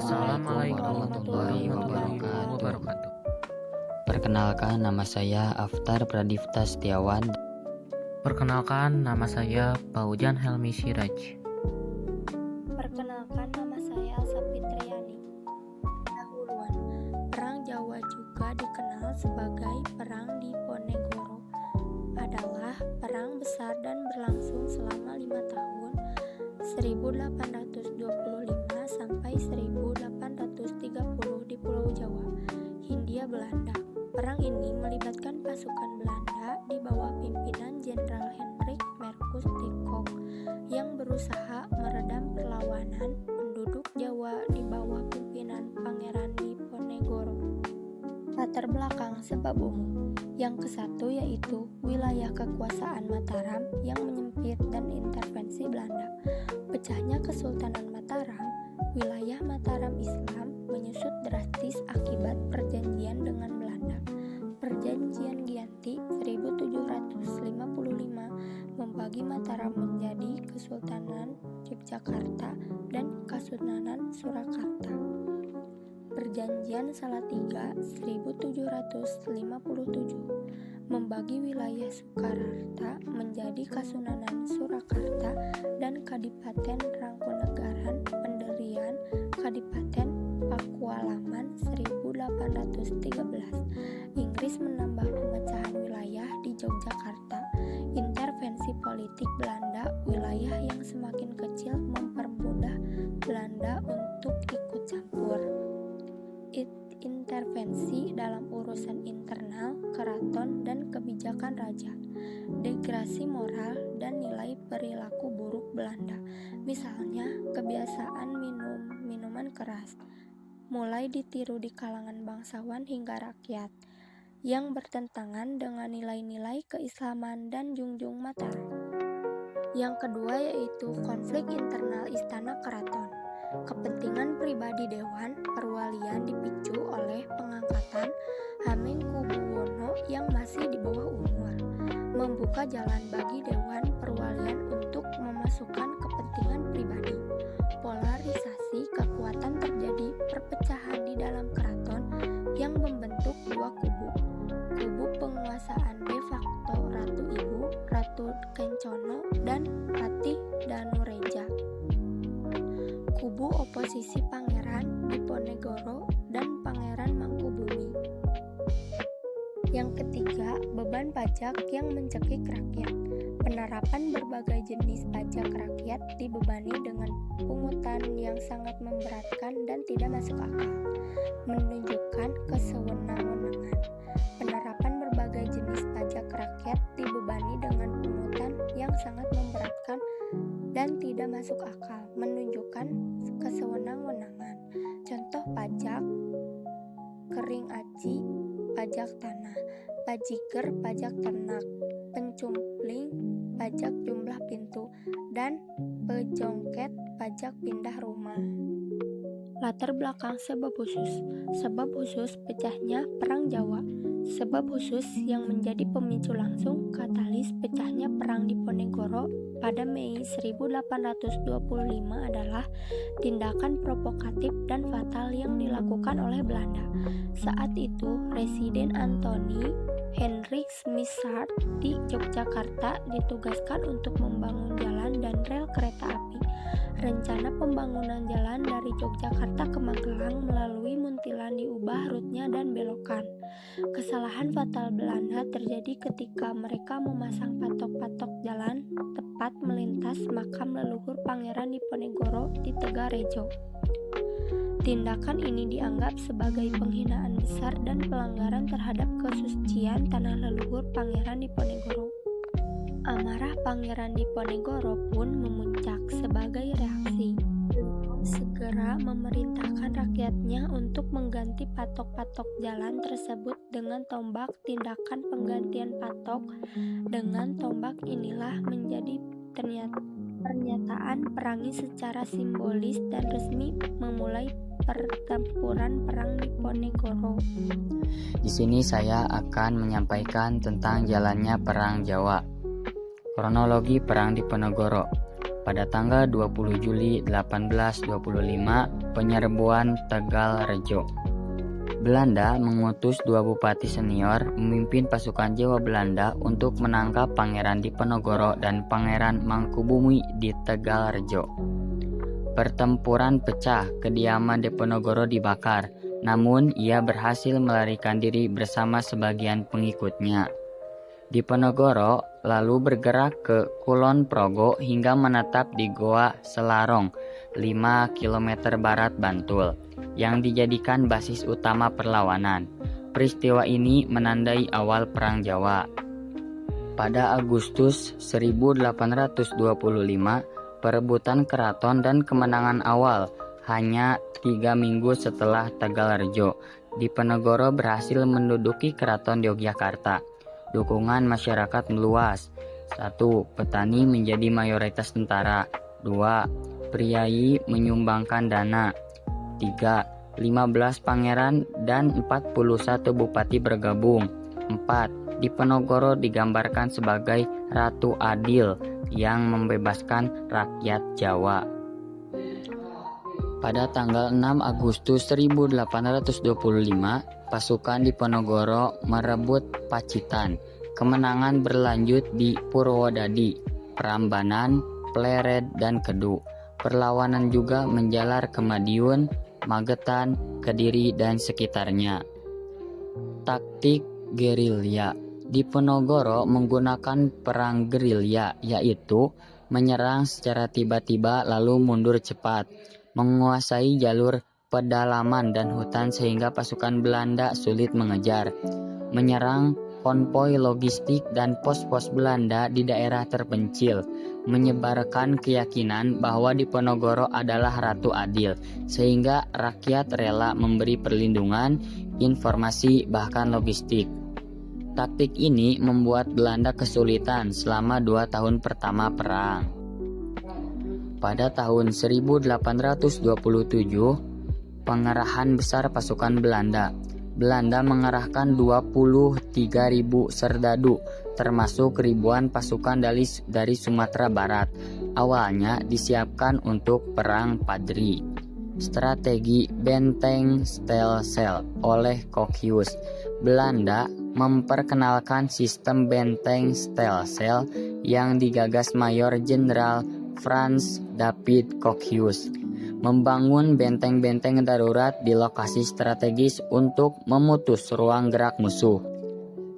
Assalamualaikum warahmatullahi wabarakatuh. Perkenalkan, nama saya Aftar Pradipta Setiawan. Perkenalkan, nama saya Paujan Helmi Siraj. Perkenalkan, nama saya Elsa Fitriani. Dahuluan, Perang Jawa juga dikenal sebagai Perang Diponegoro. Adalah perang besar dan berlangsung selama 5 tahun, 1825 sampai 1830 di Pulau Jawa, Hindia Belanda. Perang ini melibatkan pasukan Belanda di bawah pimpinan Jenderal Hendrik Marcus de Kock yang berusaha meredam perlawanan penduduk Jawa di bawah pimpinan Pangeran Diponegoro. Latar belakang sebab umum yang kesatu yaitu wilayah kekuasaan Mataram yang menyempit dan intervensi Belanda. Pecahnya Kesultanan Mataram, wilayah Mataram Islam menyusut drastis akibat perjanjian dengan Belanda. Perjanjian Giyanti 1755 membagi Mataram menjadi Kesultanan Yogyakarta dan Kesultanan Surakarta. Perjanjian Salatiga 1757 membagi wilayah Sukararta menjadi Kasunanan Surakarta dan Kadipaten Rangkunegaran Penderian Kadipaten Pakualaman 1813. Inggris menambah pemecahan wilayah di Yogyakarta. Intervensi politik Belanda, wilayah yang semakin kecil mempermudah Belanda untuk ikut campur. Intervensi dalam urusan internal, keraton, dan kebijakan raja. Degradasi moral dan nilai perilaku buruk Belanda. Misalnya, kebiasaan minuman keras mulai ditiru di kalangan bangsawan hingga rakyat, yang bertentangan dengan nilai-nilai keislaman dan junjung Mataram. Yang kedua yaitu konflik internal istana keraton. Kepentingan pribadi Dewan Perwalian dipicu oleh pengangkatan Hamengkubuwono yang masih di bawah umur, membuka jalan bagi Dewan Perwalian untuk memasukkan kepentingan pribadi. Polarisasi kekuatan terjadi, perpecahan di dalam keraton yang membentuk dua kubu. Kubu penguasaan de facto Ratu Ibu, Ratu Kencono, dan Patih Danureja. Kubu oposisi Pangeran Diponegoro dan Pangeran Mangkubumi. Yang ketiga, beban pajak yang mencekik rakyat. Penerapan berbagai jenis pajak rakyat dibebani dengan pungutan yang sangat memberatkan dan tidak masuk akal, menunjukkan kesewenang-wenangan. Penerapan berbagai jenis pajak rakyat dibebani dengan pungutan yang sangat memberatkan dan tidak masuk akal, menunjukkan kesewenang-wenangan. Contoh pajak kering aci, pajak tanah, bajiger, pajak ternak, pencumpling, pajak jumlah pintu, dan pejongket, pajak pindah rumah. Latar belakang sebab khusus. Sebab khusus pecahnya Perang Jawa. Sebab khusus yang menjadi pemicu langsung katalis pecahnya Perang Diponegoro pada Mei 1825 adalah tindakan provokatif dan fatal yang dilakukan oleh Belanda. Saat itu, Residen Anthony Hendrik Smithard di Yogyakarta ditugaskan untuk membangun jalan dan rel kereta api. Rencana pembangunan jalan dari Yogyakarta ke Magelang melalui Muntilan diubah rutenya dan belokan. Kesalahan fatal Belanda terjadi ketika mereka memasang patok-patok jalan tepat melintas makam leluhur Pangeran Diponegoro di Tegarejo. Tindakan ini dianggap sebagai penghinaan besar dan pelanggaran terhadap kesucian tanah leluhur Pangeran Diponegoro. Amarah Pangeran Diponegoro pun memuncak. Sebagai reaksi, segera memerintahkan rakyatnya untuk mengganti patok-patok jalan tersebut dengan tombak. Tindakan penggantian patok dengan tombak inilah menjadi pernyataan perangi secara simbolis dan resmi memulai pertempuran Perang Diponegoro. Di sini saya akan menyampaikan tentang jalannya Perang Jawa. Kronologi Perang Diponegoro. Pada tanggal 20 Juli 1825, penyerbuan Tegalrejo. Belanda mengutus 2 bupati senior memimpin pasukan Jawa Belanda untuk menangkap Pangeran Diponegoro dan Pangeran Mangkubumi di Tegalrejo. Pertempuran pecah, kediaman Diponegoro dibakar, namun ia berhasil melarikan diri bersama sebagian pengikutnya. Diponegoro lalu bergerak ke Kulon Progo hingga menetap di Goa Selarong, 5 km barat Bantul, yang dijadikan basis utama perlawanan. Peristiwa ini menandai awal Perang Jawa. Pada Agustus 1825, perebutan keraton dan kemenangan awal. Hanya 3 minggu setelah Tegalrejo, Diponegoro berhasil menduduki keraton Yogyakarta. Dukungan masyarakat meluas. 1. Petani menjadi mayoritas tentara. 2. Priai menyumbangkan dana. 3. 15 pangeran dan 41 bupati bergabung. 4. Diponegoro digambarkan sebagai Ratu Adil yang membebaskan rakyat Jawa. Pada tanggal 6 Agustus 1825, pasukan Diponegoro merebut Pacitan. Kemenangan berlanjut di Purwodadi, Prambanan, Pleret, dan Kedu. Perlawanan juga menjalar ke Madiun, Magetan, Kediri, dan sekitarnya. Taktik gerilya. Diponegoro menggunakan perang gerilya, yaitu menyerang secara tiba-tiba lalu mundur cepat, menguasai jalur pedalaman dan hutan sehingga pasukan Belanda sulit mengejar, menyerang konvoi logistik dan pos-pos Belanda di daerah terpencil, menyebarkan keyakinan bahwa Diponegoro adalah Ratu Adil, sehingga rakyat rela memberi perlindungan, informasi, bahkan logistik. Taktik ini membuat Belanda kesulitan selama 2 tahun pertama perang. Pada tahun 1827, pengerahan besar pasukan Belanda. Belanda mengerahkan 23.000 serdadu, termasuk ribuan pasukan dari Sumatera Barat. Awalnya disiapkan untuk perang Padri. Strategi benteng Stelsel oleh Kokkius. Belanda memperkenalkan sistem benteng Stelsel yang digagas Mayor Jenderal Frans David Kokkius, membangun benteng-benteng darurat di lokasi strategis untuk memutus ruang gerak musuh.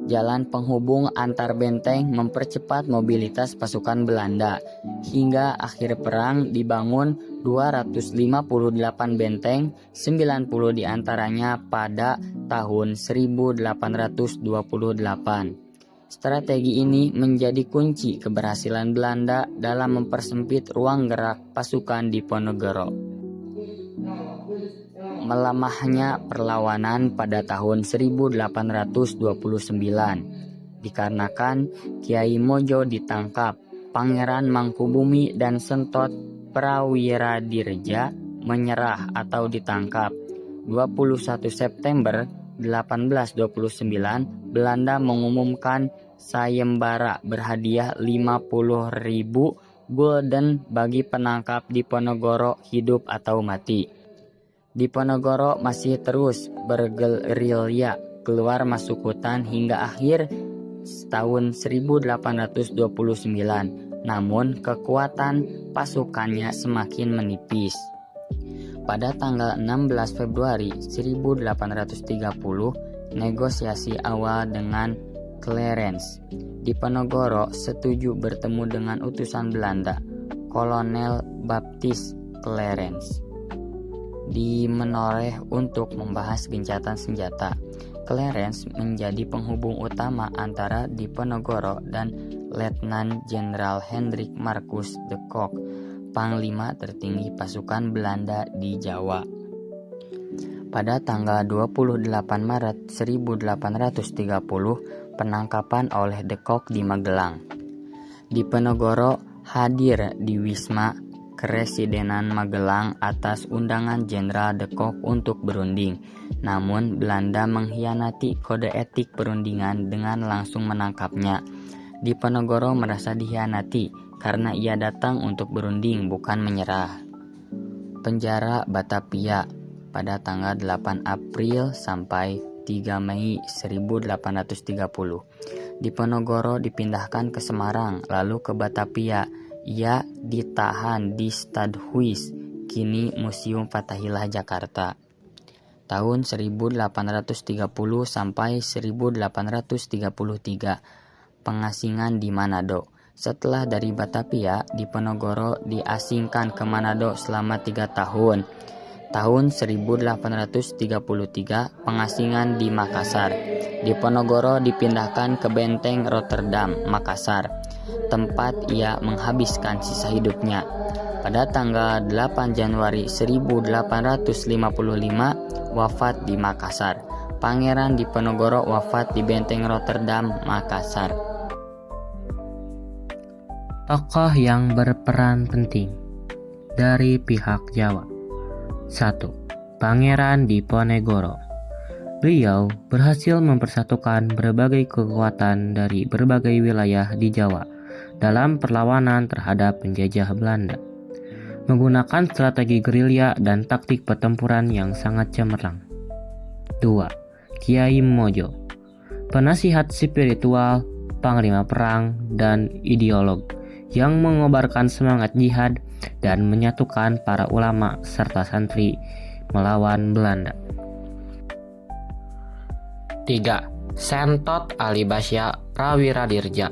Jalan penghubung antar benteng mempercepat mobilitas pasukan Belanda. Hingga akhir perang dibangun 258 benteng, 90 diantaranya pada tahun 1828. Strategi ini menjadi kunci keberhasilan Belanda dalam mempersempit ruang gerak pasukan Diponegoro. Melemahnya perlawanan pada tahun 1829 dikarenakan Kiai Mojo ditangkap, Pangeran Mangkubumi dan Sentot Prawiradirja menyerah atau ditangkap. 21 September 1829, Belanda mengumumkan sayembara berhadiah 50.000 gulden bagi penangkap Diponegoro hidup atau mati. Diponegoro masih terus bergerilya keluar masuk hutan hingga akhir tahun 1829. Namun kekuatan pasukannya semakin menipis. Pada tanggal 16 Februari 1830, negosiasi awal dengan Clarence. Diponegoro setuju bertemu dengan utusan Belanda, Kolonel Baptist Clarence, di Menoreh untuk membahas gencatan senjata. Clarence menjadi penghubung utama antara Diponegoro dan Letnan Jenderal Hendrik Marcus de Kock, Panglima tertinggi pasukan Belanda di Jawa. Pada tanggal 28 Maret 1830, penangkapan oleh de Kock di Magelang. Diponegoro hadir di Wisma Keresidenan Magelang atas undangan Jenderal de Kock untuk berunding. Namun Belanda mengkhianati kode etik perundingan dengan langsung menangkapnya. Diponegoro merasa dikhianati karena ia datang untuk berunding bukan menyerah. Penjara Batavia pada tanggal 8 April sampai 3 Mei 1830. Diponegoro dipindahkan ke Semarang, lalu ke Batavia. Ia ditahan di Stadhuis, kini Museum Fathahillah Jakarta. Tahun 1830 sampai 1833, pengasingan di Manado. Setelah dari Batavia, Diponegoro diasingkan ke Manado selama 3 tahun. Tahun 1833, pengasingan di Makassar. Diponegoro dipindahkan ke Benteng Rotterdam, Makassar, tempat ia menghabiskan sisa hidupnya. Pada tanggal 8 Januari 1855, wafat di Makassar. Pangeran Diponegoro wafat di Benteng Rotterdam, Makassar. Tokoh yang berperan penting dari pihak Jawa. 1. Pangeran Diponegoro. Beliau berhasil mempersatukan berbagai kekuatan dari berbagai wilayah di Jawa dalam perlawanan terhadap penjajah Belanda, menggunakan strategi gerilya dan taktik pertempuran yang sangat cemerlang. 2. Kiai Mojo, penasihat spiritual, panglima perang, dan ideolog yang mengobarkan semangat jihad dan menyatukan para ulama serta santri melawan Belanda. 3. Sentot Alibasya Prawiradirja,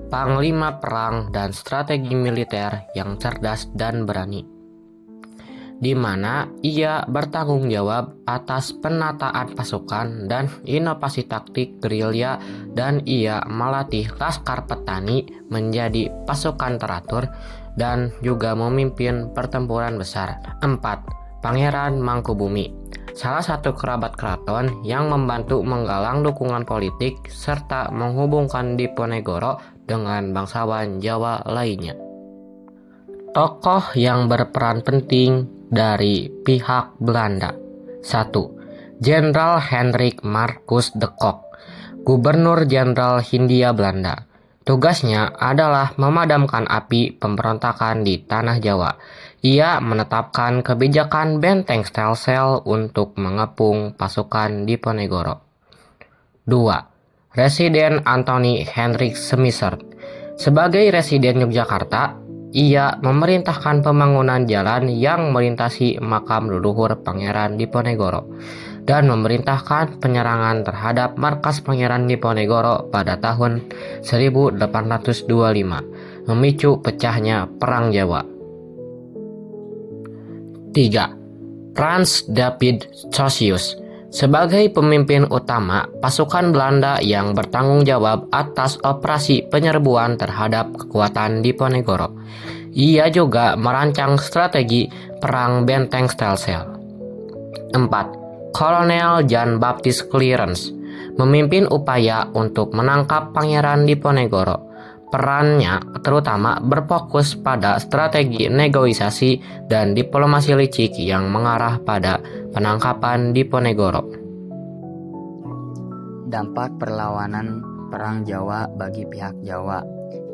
panglima perang dan strategi militer yang cerdas dan berani, di mana ia bertanggung jawab atas penataan pasukan dan inovasi taktik gerilya, dan ia melatih laskar petani menjadi pasukan teratur dan juga memimpin pertempuran besar. 4. Pangeran Mangkubumi, salah satu kerabat keraton yang membantu menggalang dukungan politik serta menghubungkan Diponegoro dengan bangsawan Jawa lainnya. Tokoh yang berperan penting dari pihak Belanda. 1. Jenderal Hendrik Marcus de Kock, Gubernur Jenderal Hindia Belanda. Tugasnya adalah memadamkan api pemberontakan di tanah Jawa. Ia menetapkan kebijakan benteng Stelsel untuk mengepung pasukan Diponegoro. 2. Residen Anthony Hendrik Smyser. Sebagai residen Yogyakarta, ia memerintahkan pembangunan jalan yang melintasi makam leluhur Pangeran Diponegoro dan memerintahkan penyerangan terhadap markas Pangeran Diponegoro pada tahun 1825, memicu pecahnya Perang Jawa. 3. Frans David Chausius. Sebagai pemimpin utama pasukan Belanda yang bertanggung jawab atas operasi penyerbuan terhadap kekuatan Diponegoro, ia juga merancang strategi perang benteng Stelsel. 4. Kolonel Jan Baptist Clearance memimpin upaya untuk menangkap Pangeran Diponegoro. Perannya terutama berfokus pada strategi negosiasi dan diplomasi licik yang mengarah pada penangkapan Diponegoro. Dampak perlawanan Perang Jawa bagi pihak Jawa.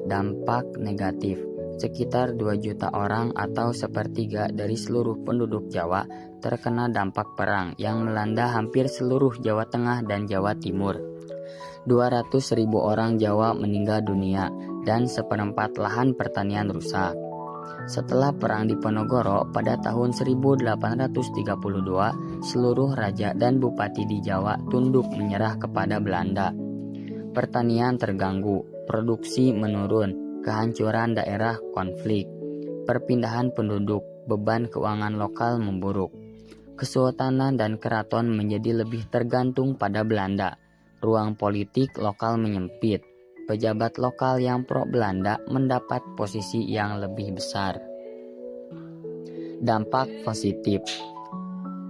Dampak negatif. Sekitar 2 juta orang atau sepertiga dari seluruh penduduk Jawa terkena dampak perang yang melanda hampir seluruh Jawa Tengah dan Jawa Timur. 200.000 orang Jawa meninggal dunia dan 1/4 lahan pertanian rusak. Setelah Perang Diponegoro pada tahun 1832, seluruh raja dan bupati di Jawa tunduk menyerah kepada Belanda. Pertanian terganggu, produksi menurun, kehancuran daerah konflik, perpindahan penduduk, beban keuangan lokal memburuk. Kesultanan dan keraton menjadi lebih tergantung pada Belanda. Ruang politik lokal menyempit. Pejabat lokal yang pro Belanda mendapat posisi yang lebih besar. Dampak positif.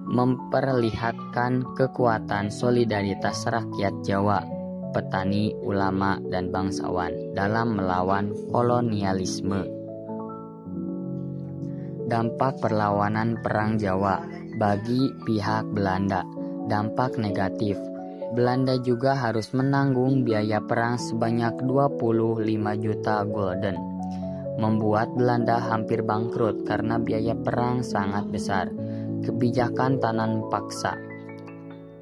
Memperlihatkan kekuatan solidaritas rakyat Jawa, petani, ulama, dan bangsawan dalam melawan kolonialisme. Dampak perlawanan Perang Jawa bagi pihak Belanda. Dampak negatif. Belanda juga harus menanggung biaya perang sebanyak 25 juta gulden. membuat Belanda hampir bangkrut karena biaya perang sangat besar. Kebijakan tanam paksa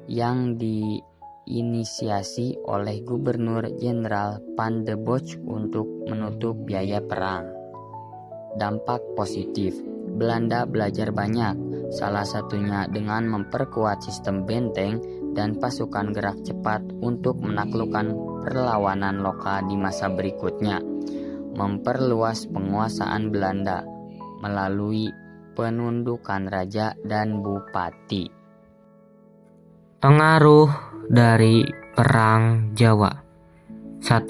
yang diinisiasi oleh Gubernur Jenderal Van de Bosch untuk menutup biaya perang. Dampak positif, Belanda belajar banyak, salah satunya dengan memperkuat sistem benteng dan pasukan gerak cepat untuk menaklukkan perlawanan lokal di masa berikutnya, memperluas penguasaan Belanda melalui penundukan raja dan bupati. Pengaruh dari Perang Jawa. 1.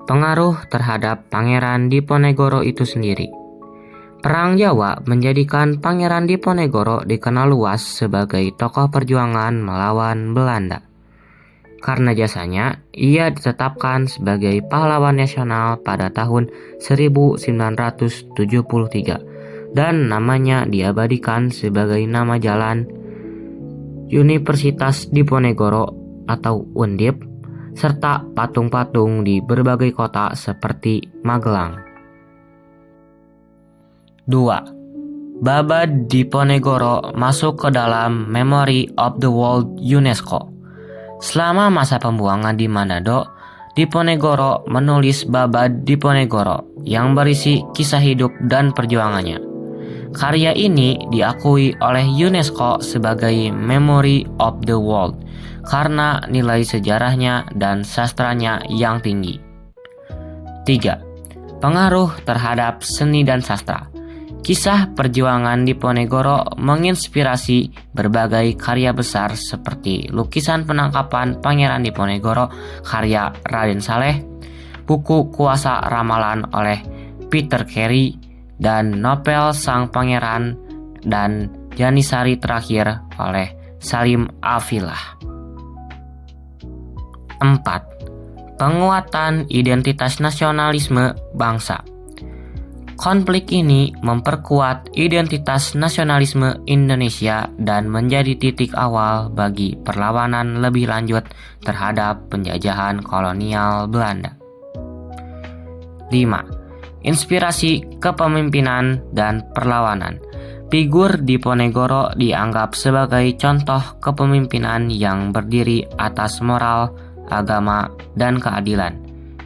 Pengaruh terhadap Pangeran Diponegoro itu sendiri. Perang Jawa menjadikan Pangeran Diponegoro dikenal luas sebagai tokoh perjuangan melawan Belanda. Karena jasanya, ia ditetapkan sebagai pahlawan nasional pada tahun 1973 dan namanya diabadikan sebagai nama jalan Universitas Diponegoro atau Undip, serta patung-patung di berbagai kota seperti Magelang. 2. Baba Diponegoro masuk ke dalam Memory of the World UNESCO. Selama masa pembuangan di Manado, Diponegoro menulis Baba Diponegoro yang berisi kisah hidup dan perjuangannya. Karya ini diakui oleh UNESCO sebagai Memory of the World karena nilai sejarahnya dan sastranya yang tinggi. 3. Pengaruh terhadap seni dan sastra. Kisah perjuangan Diponegoro menginspirasi berbagai karya besar seperti lukisan penangkapan Pangeran Diponegoro karya Raden Saleh, buku Kuasa Ramalan oleh Peter Carey, dan novel Sang Pangeran dan Janisari Terakhir oleh Salim Afilah. 4. Penguatan identitas nasionalisme bangsa. Konflik ini memperkuat identitas nasionalisme Indonesia dan menjadi titik awal bagi perlawanan lebih lanjut terhadap penjajahan kolonial Belanda. 5. Inspirasi kepemimpinan dan perlawanan. Figur Diponegoro dianggap sebagai contoh kepemimpinan yang berdiri atas moral, agama, dan keadilan.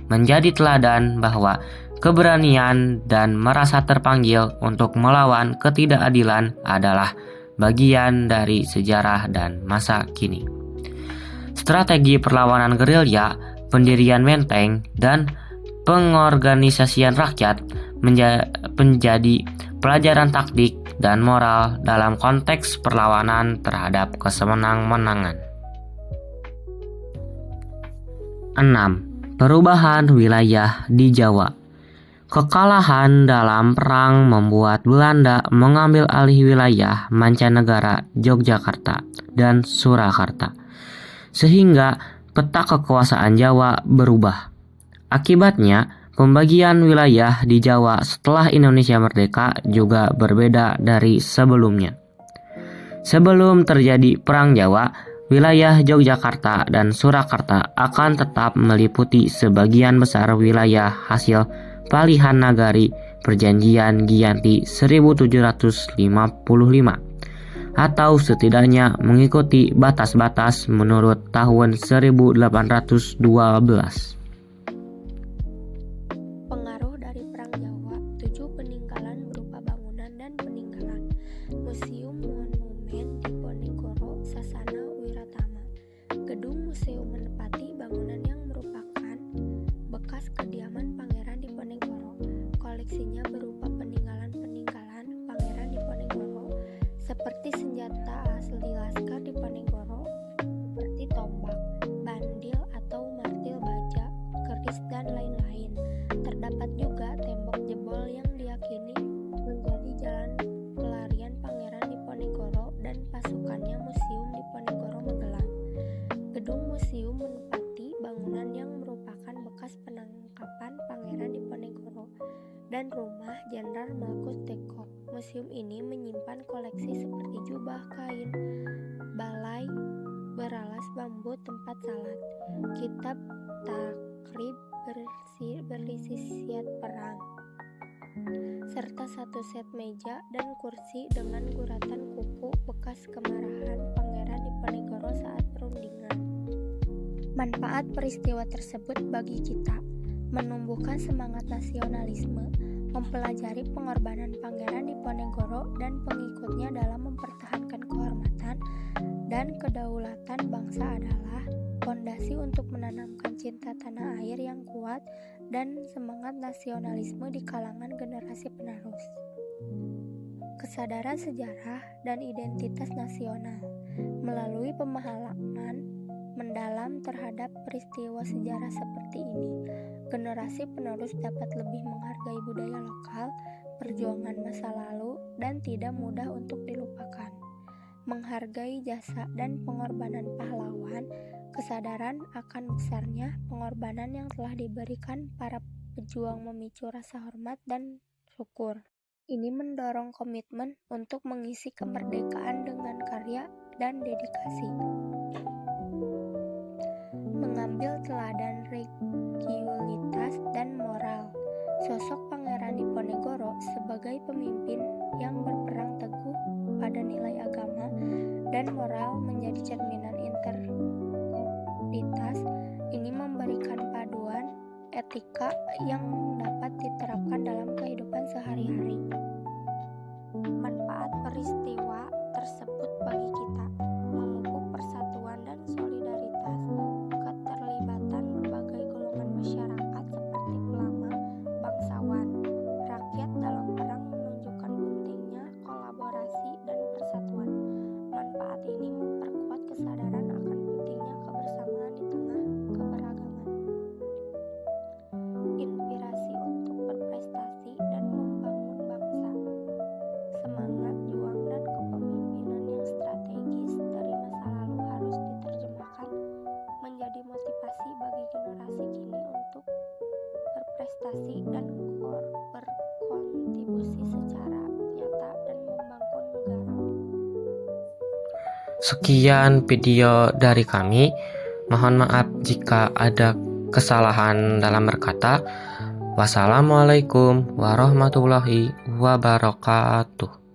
Menjadi teladan bahwa keberanian dan merasa terpanggil untuk melawan ketidakadilan adalah bagian dari sejarah dan masa kini. Strategi perlawanan gerilya, pendirian benteng, dan pengorganisasian rakyat menjadi pelajaran taktik dan moral dalam konteks perlawanan terhadap kesemenang-menangan. 6. Perubahan wilayah di Jawa. Kekalahan dalam perang membuat Belanda mengambil alih wilayah mancanegara Yogyakarta dan Surakarta, sehingga peta kekuasaan Jawa berubah. Akibatnya, pembagian wilayah di Jawa setelah Indonesia merdeka juga berbeda dari sebelumnya. Sebelum terjadi Perang Jawa, wilayah Yogyakarta dan Surakarta akan tetap meliputi sebagian besar wilayah hasil Palihan Nagari Perjanjian Giyanti 1755 atau setidaknya mengikuti batas-batas menurut tahun 1812. Pengaruh dari Perang Jawa, 7 peninggalan berupa bangunan dan peninggalan. Museum Monumen Diponegoro Sasana Wiratama. Gedung museum menempati bangunan yang merupakan bekas kediaman Pangeran Diponegoro. Koleksinya berupa peninggalan-peninggalan Pangeran Diponegoro seperti senjata asli Laskar Diponegoro seperti tombak, bandil atau martil baja, keris, dan lain-lain. Terdapat juga tembok jebol yang diyakini menjadi jalan pelarian Pangeran Diponegoro dan pasukannya. Museum Diponegoro Magelang. Gedung museum menempati bangunan yang merupakan bekas penangkapan Pangeran Diponegoro dan rumah Jenderal Markus de Kock. Museum ini menyimpan koleksi seperti jubah kain, balai beralas bambu tempat salat, kitab takrib berisi siat perang, serta satu set meja dan kursi dengan guratan kuku bekas kemarahan Pangeran Diponegoro saat perundingan. Manfaat peristiwa tersebut bagi kita menumbuhkan semangat nasionalisme, mempelajari pengorbanan Pangeran Diponegoro dan pengikutnya dalam mempertahankan kehormatan dan kedaulatan bangsa adalah fondasi untuk menanamkan cinta tanah air yang kuat dan semangat nasionalisme di kalangan generasi penerus. Kesadaran sejarah dan identitas nasional melalui pemahaman mendalam terhadap peristiwa sejarah seperti ini, generasi penerus dapat lebih menghargai budaya lokal, perjuangan masa lalu, dan tidak mudah untuk dilupakan. Menghargai jasa dan pengorbanan pahlawan, kesadaran akan besarnya pengorbanan yang telah diberikan para pejuang memicu rasa hormat dan syukur. Ini mendorong komitmen untuk mengisi kemerdekaan dengan karya dan dedikasi. Mengambil teladan religiulitas dan moral. Sosok Pangeran Diponegoro sebagai pemimpin yang berperang teguh pada nilai agama dan moral menjadi cerminan integritas. Ini memberikan paduan etika yang dapat diterapkan dalam kehidupan sehari-hari. Manfaat peristiwa tersebut bagi kita memupuk persatuan dan solidaritas, keterlibatan berbagai golongan masyarakat seperti ulama, bangsawan, rakyat dalam perang menunjukkan pentingnya kolaborasi dan persatuan. Manfaat ini memperkuat kesadaran akan pentingnya kebersamaan di tengah keberagaman. Inspirasi untuk berprestasi dan membangun bangsa. Semangat juang dan kepemimpinan yang strategis dari masa lalu harus diterjemahkan menjadi motivasi bagi generasi kini untuk berprestasi dan berkontribusi secara nyata dan membangun negara. Sekian video dari kami. Mohon maaf jika ada kesalahan dalam berkata. Wassalamualaikum warahmatullahi wabarakatuh.